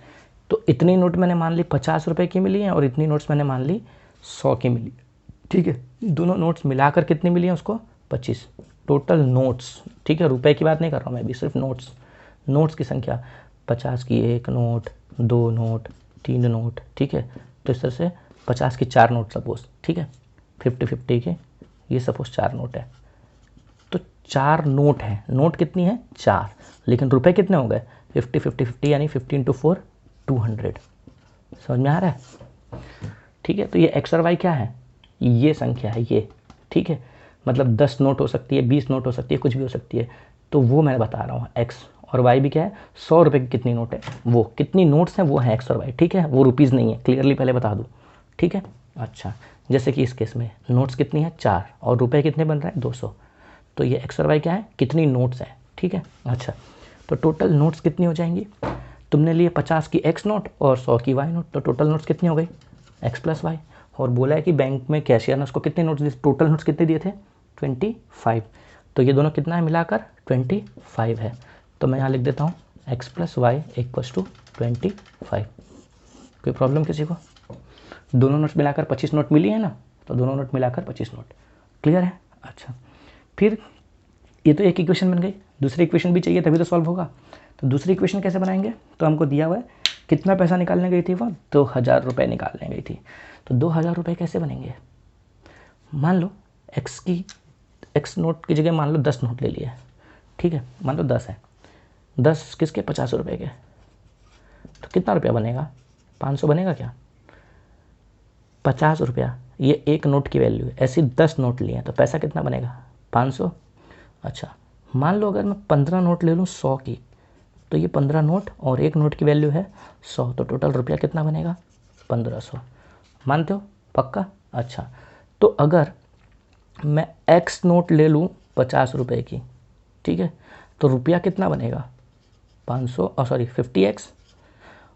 तो इतनी नोट मैंने मान ली 50 रुपये की मिली है और इतनी नोट्स मैंने मान ली 100 की मिली। ठीक है, दोनों नोट्स मिलाकर कितनी मिली है उसको 25 टोटल नोट्स। ठीक है, रुपए की बात नहीं कर रहा हूँ मैं अभी, सिर्फ नोट्स। नोट्स की संख्या 50 की 1 नोट, 2 नोट, 3 नोट। ठीक है, तो इस तरह से 50 की 4 नोट सपोज। ठीक है, 50-50 के ये सपोज 4 नोट है, तो 4 नोट हैं। नोट कितनी है 4, लेकिन रुपए कितने हो गए 50-50-50 यानी 50 × 4 200। समझ में आ रहा है। ठीक है, तो ये एक्स और वाई क्या है, ये संख्या है ये। ठीक है, मतलब 10 नोट हो सकती है, 20 नोट हो सकती है, कुछ भी हो सकती है, तो वो मैं बता रहा हूँ एक्स। और वाई भी क्या है, 100 रुपये की कितनी नोट है, वो कितनी नोट्स हैं वो है एक्स और वाई। ठीक है, वो रुपीज़ नहीं है, क्लियरली पहले बता दूँ। ठीक है, अच्छा, जैसे कि इस केस में नोट्स कितनी है 4 और रुपए कितने बन रहे हैं 200, तो ये एक्स और वाई क्या है, कितनी नोट्स हैं। ठीक है, अच्छा, तो टोटल नोट्स कितनी हो जाएंगी, तुमने लिए 50 की एक्स नोट और 100 की वाई नोट, तो टोटल नोट्स कितनी हो गई एक्स प्लस वाई। और बोला है कि बैंक में कैशियर ने उसको कितने नोट्स दिए, टोटल नोट्स कितने दिए थे 25, तो ये दोनों कितना है मिलाकर 25 है। तो मैं यहाँ लिख देता हूँ x plus y equals to 25। कोई प्रॉब्लम किसी को, दोनों नोट्स मिलाकर 25 नोट मिली है ना, तो दोनों नोट मिलाकर 25 नोट। क्लियर है। अच्छा, फिर ये तो एक इक्वेशन बन गई, दूसरी इक्वेशन भी चाहिए तभी तो सॉल्व होगा। तो दूसरी इक्वेशन कैसे बनाएंगे, तो हमको दिया हुआ है कितना पैसा निकालने गई थी वो? 2000 रुपये निकालने गई थी। तो 2000 रुपये कैसे बनेंगे? मान लो एक्स नोट की जगह मान लो 10 नोट ले लिए, ठीक है, मान लो 10 है, 10 किसके? 50 रुपये के। तो कितना रुपया बनेगा? 500 बनेगा क्या? 50 रुपया ये एक नोट की वैल्यू है, ऐसी 10 नोट लिए हैं तो पैसा कितना बनेगा? 500। अच्छा, मान लो अगर मैं 15 नोट ले लूँ 100 की, तो ये 15 नोट और एक नोट की वैल्यू है 100, तो टोटल रुपया कितना बनेगा? 1500। मानते हो? पक्का? अच्छा, तो अगर मैं एक्स नोट ले लूँ 50 रुपये की, ठीक है, तो रुपया कितना बनेगा? 500 सॉरी 50x।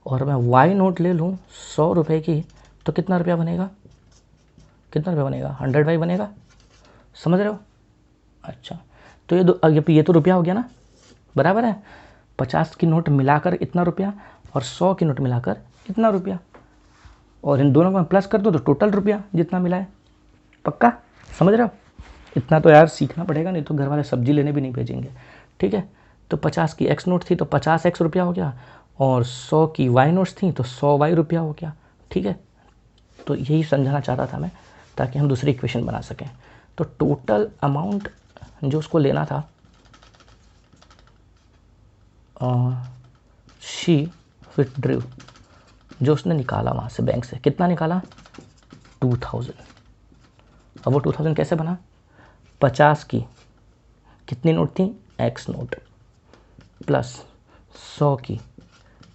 और मैं वाई नोट ले लूँ 100 रुपये की, तो कितना रुपया बनेगा? कितना रुपया बनेगा? 100y बनेगा। समझ रहे हो? अच्छा, तो ये तो रुपया हो गया ना, बराबर है। 50 की नोट मिलाकर इतना रुपया और 100 की नोट मिलाकर इतना रुपया, और इन दोनों को मैं प्लस कर दूँ तो टोटल रुपया जितना मिला है। पक्का? समझ रहे हो? इतना तो यार सीखना पड़ेगा, नहीं तो घर वाले सब्जी लेने भी नहीं भेजेंगे, ठीक है। तो 50 की एक्स नोट थी तो 50x रुपया हो गया, और 100 की वाई नोट्स थी तो 100y रुपया हो गया, ठीक है। तो यही समझाना चाह रहा था मैं, ताकि हम दूसरी इक्वेशन बना सकें। तो टोटल अमाउंट जो उसको लेना था, शी विथड्रू, जो उसने निकाला वहाँ से बैंक से, कितना निकाला? 2000। अब वो 2000 कैसे बना? 50 की कितनी नोट थी? एक्स नोट, प्लस 100 की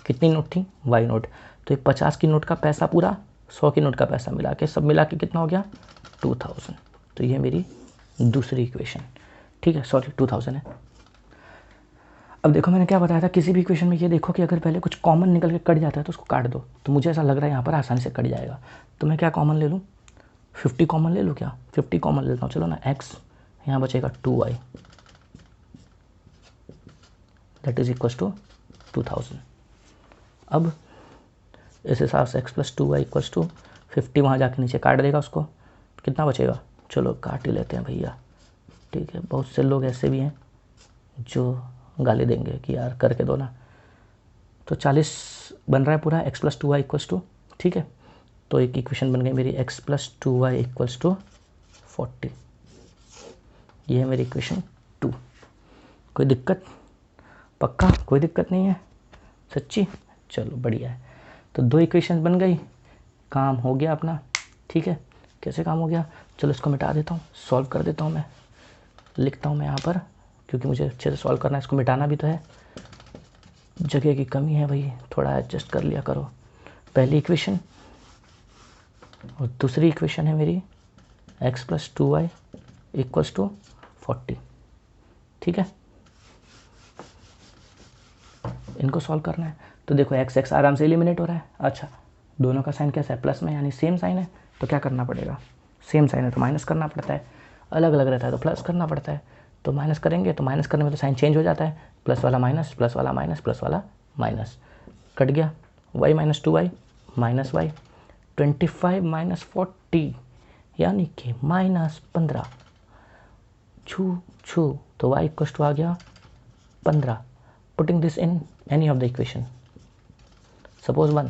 कितनी नोट थी? Y note. तो ये 50 की नोट का पैसा पूरा 100 की नोट का पैसा मिला के, सब मिला के कितना हो गया? 2000। तो ये मेरी दूसरी इक्वेशन, ठीक है, सॉरी 2000 है। अब देखो मैंने क्या बताया था, किसी भी इक्वेशन में ये देखो कि अगर पहले कुछ कॉमन निकल के कट जाता है तो उसको काट दो। तो मुझे ऐसा लग रहा है यहाँ पर आसानी से कट जाएगा, तो मैं क्या कॉमन ले लूँ? 50 कॉमन ले लूँ क्या? 50 कॉमन लेता हूँ, चलो ना। एक्स यहाँ बचेगा 2y, that is equal to 2000। अब इस हिसाब से x plus 2y equals to 50, वहाँ जाके नीचे काट देगा उसको, कितना बचेगा? चलो काट ही लेते हैं भैया, ठीक है। बहुत से लोग ऐसे भी हैं जो गाली देंगे कि यार करके दो ना। तो 40 बन रहा है पूरा, x plus 2y equals to, ठीक है। तो एक इक्वेशन बन गई मेरी, x plus 2y equals to 40। ये है मेरी इक्वेशन 2। कोई दिक्कत? पक्का कोई दिक्कत नहीं है? सच्ची? चलो बढ़िया है। तो 2 इक्वेशन बन गई, काम हो गया अपना, ठीक है। कैसे काम हो गया? चलो इसको मिटा देता हूँ, सॉल्व कर देता हूँ मैं, लिखता हूँ मैं यहाँ पर, क्योंकि मुझे अच्छे से सॉल्व करना है, इसको मिटाना भी तो है, जगह की कमी है भाई, थोड़ा एडजस्ट कर लिया करो। पहली इक्वेशन और दूसरी इक्वेशन है मेरी x plus 2y equals to 40, ठीक है। इनको सॉल्व करना है। तो देखो x आराम से एलिमिनेट हो रहा है। अच्छा, दोनों का साइन कैसा है? प्लस में, यानी सेम साइन है, तो क्या करना पड़ेगा? सेम साइन है तो माइनस करना पड़ता है, अलग अलग रहता है तो प्लस करना पड़ता है। तो माइनस करेंगे तो माइनस करने में तो साइन चेंज हो जाता है, प्लस वाला माइनस, प्लस वाला माइनस, प्लस वाला माइनस, कट गया। y minus 2y minus y, 25 minus 40 यानी कि माइनस 15, छू छू, तो y इक्वल टू आ गया 15। Putting this in any of the equation, suppose 1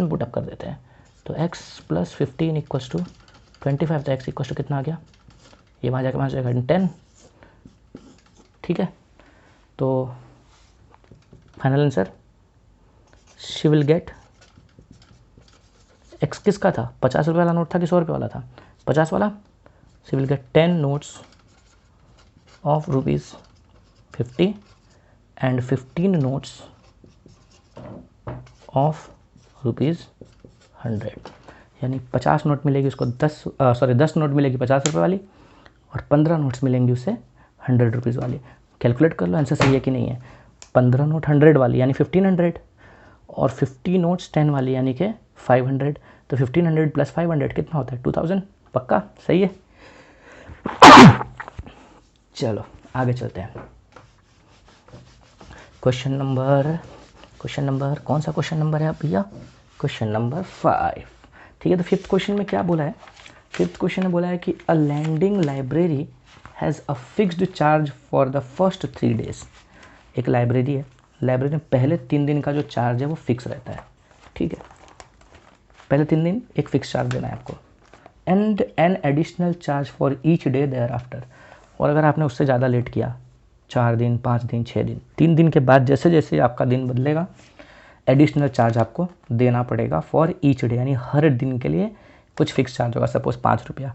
put up कर देते हैं, तो x प्लस 15 इक्वल्स टू 25, तो x इक्वल्स टू कितना आ गया? ये वहाँ जाकर वहाँ जाएगा 10, ठीक है। तो final answer, she will get, x किसका था? 50 रुपये वाला नोट था कि 100 रुपये वाला था? 50 वाला। She will get 10 notes of ₹50 and 15 notes of ₹100, यानी 50 नोट मिलेगी उसको 10 नोट मिलेगी 50 रुपये वाली, और 15 नोट्स मिलेंगी उसे 100 रुपीज़ वाली। कैलकुलेट कर लो आंसर सही है कि नहीं है। 15 नोट 100 वाली यानी 1500, और 50 नोट्स 10 वाली यानी कि 500, तो 1500 प्लस 500 कितना होता है? 2000। पक्का सही है? चलो आगे चलते हैं। क्वेश्चन नंबर कौन सा क्वेश्चन नंबर है भैया? क्वेश्चन नंबर 5, ठीक है। तो 5th क्वेश्चन में क्या बोला है? 5th क्वेश्चन में बोला है कि a lending library has a fixed charge for the first 3 days। एक लाइब्रेरी है लाइब्रेरी में पहले 3 दिन का जो चार्ज है वो फिक्स रहता है, ठीक है, पहले 3 दिन एक फिक्स चार्ज देना है आपको, and an additional charge for each day thereafter. और अगर आपने उससे ज़्यादा लेट किया, 4 दिन, 5 दिन, 6 दिन, 3 दिन के बाद जैसे जैसे आपका दिन बदलेगा एडिशनल चार्ज आपको देना पड़ेगा फॉर ईच डे, यानी हर दिन के लिए कुछ फिक्स चार्ज होगा, सपोज 5 रुपया,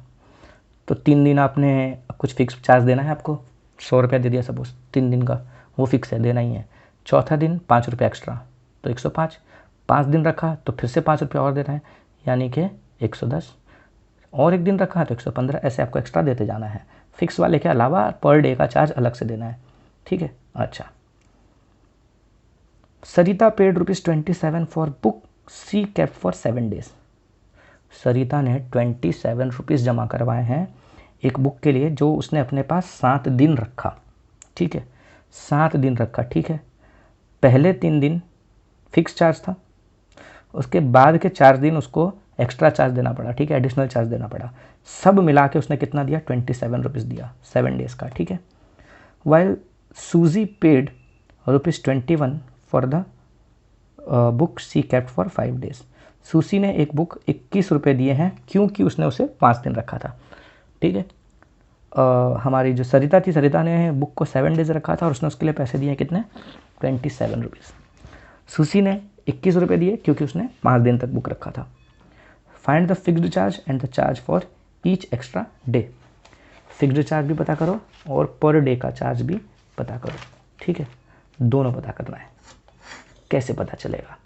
तो 3 दिन आपने कुछ फिक्स चार्ज देना है आपको, 100 रुपया दे दिया सपोज 3 दिन का, वो फिक्स है, देना ही है। चौथा दिन 5 रुपया एक्स्ट्रा, तो 105, 5 दिन रखा तो फिर से 5 रुपया और देना है, यानी कि 110, और एक दिन रखा तो 115, ऐसे आपको एक्स्ट्रा देते जाना है। फिक्स वाले के अलावा पर डे का चार्ज अलग से देना है, ठीक है। अच्छा, Sarita paid ₹27 for book she kept for 7 days. Sarita ने 27 रुपीज़ जमा करवाए हैं एक बुक के लिए जो उसने अपने पास 7 दिन रखा, ठीक है, 7 दिन रखा, ठीक है। पहले 3 दिन फिक्स चार्ज था, उसके बाद के 4 दिन उसको एक्स्ट्रा चार्ज देना पड़ा, ठीक है, एडिशनल चार्ज देना पड़ा, सब मिला के उसने कितना दिया, 27 रुपीज़ दिया 7 डेज़ का, ठीक है। While Susie paid ₹21 for the book she kept for 5 days. Susie ने एक बुक 21 रुपये दिए हैं क्योंकि उसने उसे 5 दिन रखा था, ठीक है। हमारी जो सरिता थी, सरिता ने बुक को 7 डेज रखा था और उसने उसके लिए पैसे दिए कितने, 27 रुपीज़। सूसी ने 21 रुपये दिए क्योंकि उसने 5 दिन तक बुक रखा था। Find the fixed charge and the charge for each extra day. Fixed charge भी पता करो और पर डे का चार्ज भी पता करो, ठीक है, दोनों पता करना है। कैसे पता चलेगा,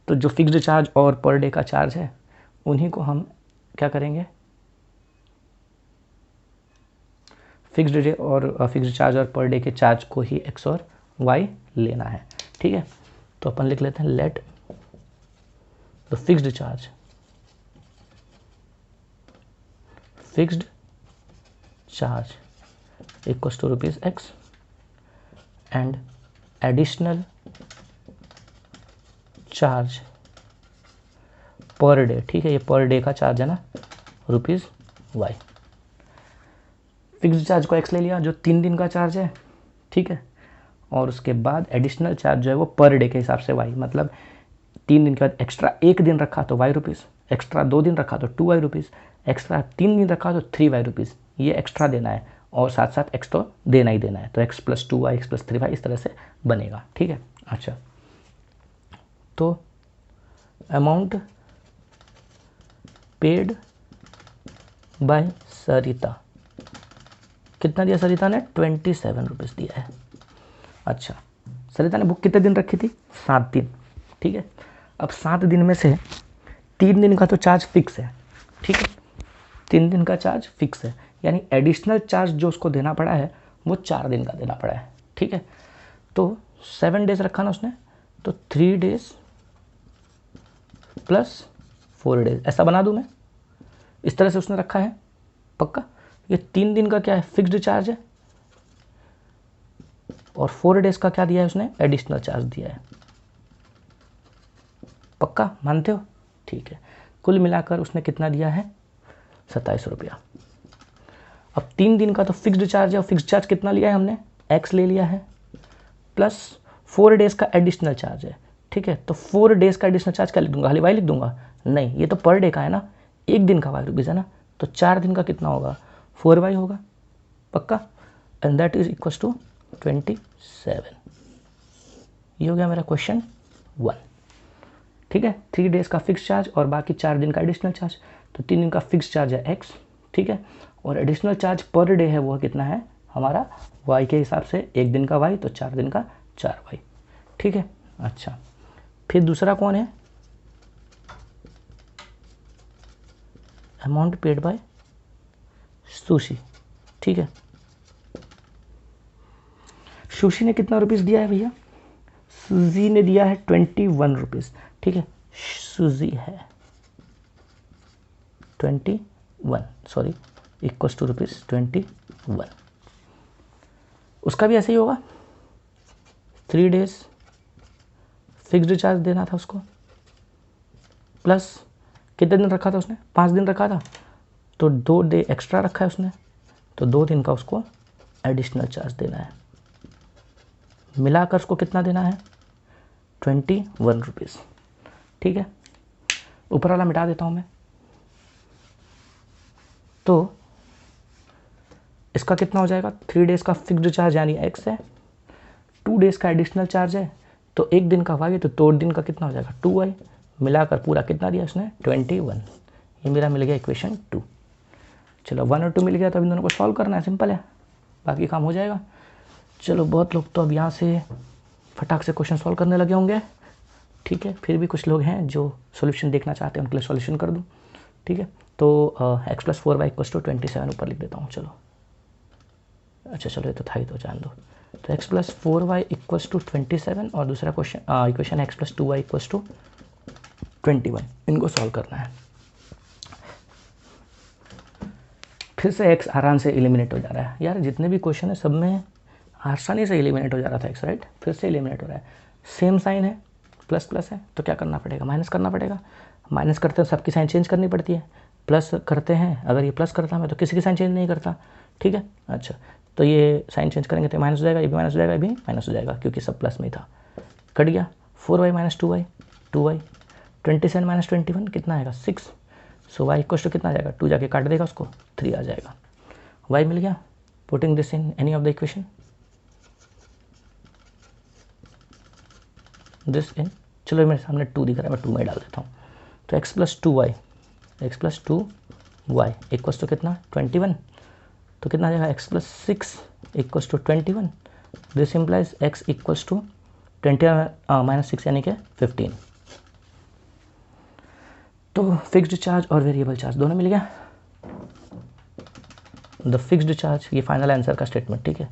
तो जो फिक्स्ड चार्ज और पर डे का चार्ज है उन्हीं को हम क्या करेंगे, फिक्स्ड डे और फिक्स्ड चार्ज और पर डे के चार्ज को ही एक्स और वाई लेना है, ठीक है। तो अपन लिख लेते हैं let the fixed charge, fixed charge equals to ₹X and additional charge per day, ठीक है, ये पर डे का चार्ज है ना, ₹Y। फिक्स्ड चार्ज को X ले लिया जो 3 दिन का चार्ज है, ठीक है, और उसके बाद एडिशनल चार्ज जो है वो पर डे के हिसाब से Y, मतलब 3 दिन के बाद एक्स्ट्रा 1 दिन रखा तो Y रुपीज़, एक्स्ट्रा 2 दिन रखा तो 2Y रुपीज़, एक्स्ट्रा 3 दिन रखा तो 3Y रुपीज़, ये एक्स्ट्रा देना है और साथ साथ X तो देना ही देना है, तो X + 2Y X + 3Y इस तरह से बनेगा, ठीक है। अच्छा, तो अमाउंट पेड बाय सरिता, कितना दिया सरिता ने, 27 रुपीज़ दिया है। अच्छा, सरिता ने बुक कितने दिन रखी थी, 7 दिन, ठीक है। अब 7 दिन में से 3 दिन का तो चार्ज फिक्स है, ठीक है, 3 दिन का चार्ज फिक्स है, यानी एडिशनल चार्ज जो उसको देना पड़ा है वो 4 दिन का देना पड़ा है, ठीक है। तो 7 डेज रखा ना उसने, तो 3 डेज + 4 डेज, ऐसा बना दूं मैं, इस तरह से उसने रखा है, पक्का। ये 3 दिन का क्या है, फिक्स्ड चार्ज है, और 4 डेज का क्या दिया है उसने, एडिशनल चार्ज दिया है, पक्का मानते हो, ठीक है। कुल मिलाकर उसने कितना दिया है, 27 रुपया। अब 3 दिन का तो फिक्स्ड चार्ज है, और फिक्स्ड चार्ज कितना लिया है हमने, X ले लिया है, प्लस 4 डेज का एडिशनल चार्ज है, ठीक है। तो 4 डेज का एडिशनल चार्ज क्या लिख दूंगा, खाली Y लिख दूंगा, नहीं, ये तो पर डे का है ना, 1 दिन का Y रुपीज़ है ना, तो 4 दिन का कितना होगा, 4Y होगा, पक्का, and that is equals to 27। ये हो गया मेरा क्वेश्चन 1, ठीक है। 3 डेज का फिक्स चार्ज और बाकी 4 दिन का एडिशनल चार्ज, तो 3 दिन का फिक्स चार्ज है X, ठीक है, और एडिशनल चार्ज पर डे है वो कितना है हमारा Y के हिसाब से, 1 दिन का Y तो 4 दिन का 4Y, ठीक है। अच्छा, फिर दूसरा कौन है, अमाउंट पेड बाय सुशी, ठीक है। सुशी ने कितना रुपीज़ दिया है भैया, सुजी ने दिया है 21 रुपीज़, ठीक है, सुजी है 21, सॉरी, इक्वल्स टू ₹21। उसका भी ऐसे ही होगा, 3 डेज फिक्स्ड चार्ज देना था उसको, प्लस कितने दिन रखा था उसने, 5 दिन रखा था, तो 2 डे एक्स्ट्रा रखा है उसने, तो 2 दिन का उसको एडिशनल चार्ज देना है, मिलाकर उसको कितना देना है 21 रुपीज़। ठीक है, ऊपर वाला मिटा देता हूँ मैं। तो इसका कितना हो जाएगा, 3 डेज़ का फिक्स्ड चार्ज यानी x है, 2 डेज़ का एडिशनल चार्ज है, तो एक दिन का y है, तो 2 दिन का कितना हो जाएगा 2y, मिलाकर पूरा कितना दिया उसने 21। ये मेरा मिल गया इक्वेशन 2। चलो 1 और 2 मिल गया, तो इन दोनों को सॉल्व करना है, सिंपल है, बाकी काम हो जाएगा। चलो बहुत लोग तो अब यहाँ से फटाक से क्वेश्चन सॉल्व करने लगे होंगे। ठीक है, फिर भी कुछ लोग हैं जो सॉल्यूशन देखना चाहते हैं, उनके लिए सॉल्यूशन कर दूँ। ठीक है, तो x + 4y = 27 ऊपर लिख देता हूँ। चलो अच्छा, चलो ये तो था ही, तो जान दो। तो x + 4y = 27 और दूसरा क्वेश्चन इक्वेशन x + 2y = 21, इनको सॉल्व करना है। फिर से x आराम से एलिमिनेट हो जा रहा है यार, जितने भी क्वेश्चन है सब में आसानी से एलिमिनेट हो जा रहा था x, राइट, फिर से एलिमिनेट हो रहा है। सेम साइन है, प्लस प्लस है, तो क्या करना पड़ेगा, माइनस करना पड़ेगा। माइनस करते हैं सबकी साइन चेंज करनी पड़ती है, प्लस करते हैं अगर ये प्लस करता मैं तो किसी की साइन चेंज नहीं करता। ठीक है, अच्छा, तो ये साइन चेंज करेंगे तो माइनस हो जाएगा, ये भी माइनस हो जाएगा, ये भी माइनस हो जाएगा, क्योंकि सब प्लस में ही था, कट गया। 4y - 2y 2y, 27 - 21 कितना आएगा 6। सो y = कितना आ जाएगा, 2 जाके काट देगा उसको, 3 आ जाएगा। y मिल गया। Putting this in any of the equation, this in, चलो मेरे सामने 2 दिख रहा है, मैं 2 में डाल देता हूँ। तो x + 2y = कितना 21, तो कितना आ जाएगा x + 6 = 21। दिस इम्प्लाइज x = 20 - 6 यानी कि 15। तो फिक्स्ड चार्ज और वेरिएबल चार्ज दोनों मिल गया। द फिक्स्ड चार्ज, ये फाइनल आंसर का स्टेटमेंट, ठीक है,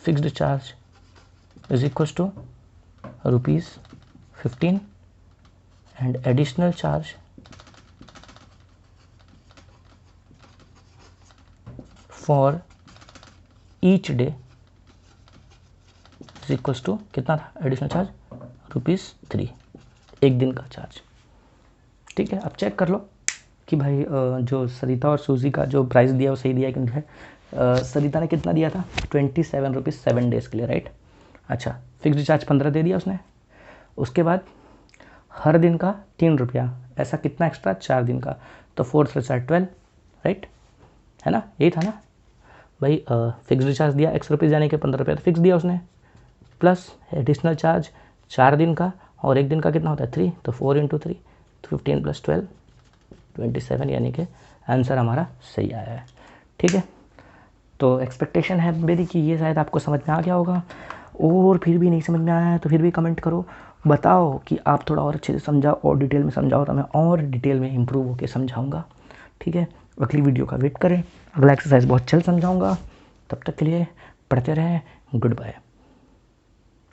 fixed charge = ₹15 and additional charge for each day = कितना था एडिशनल चार्ज, ₹3, एक दिन का चार्ज। ठीक है, अब चेक कर लो कि भाई जो सरिता और सूजी का जो प्राइस दिया वो सही दिया है कि नहीं है। सरिता ने कितना दिया था 27 रुपीज़ 7 डेज़ के लिए, राइट। अच्छा, फिक्स्ड चार्ज 15 दे दिया उसने, उसके बाद हर दिन का 3 रुपया, ऐसा कितना एक्स्ट्रा 4 दिन का, तो 4 + 4 12, राइट, है ना, यही था ना भाई। फिक्स्ड चार्ज दिया x रुपीज़ यानी कि 15 रुपया, तो फिक्स दिया उसने, प्लस एडिशनल चार्ज 4 दिन का और एक दिन का कितना होता है 3, तो 4 × 3, तो 15 + 12 27, यानी कि आंसर हमारा सही आया है। ठीक है, तो एक्सपेक्टेशन है मेरी कि ये शायद आपको समझ में आ गया होगा, और फिर भी नहीं समझ में आया है तो फिर भी कमेंट करो, बताओ कि आप थोड़ा और अच्छे से समझाओ और डिटेल में समझाओ, तो मैं और डिटेल में इम्प्रूव होकर समझाऊंगा। ठीक है, अगली वीडियो का वेट करें, अगला एक्सरसाइज बहुत जल्द समझाऊंगा। तब तक के लिए पढ़ते रहें, गुड बाय।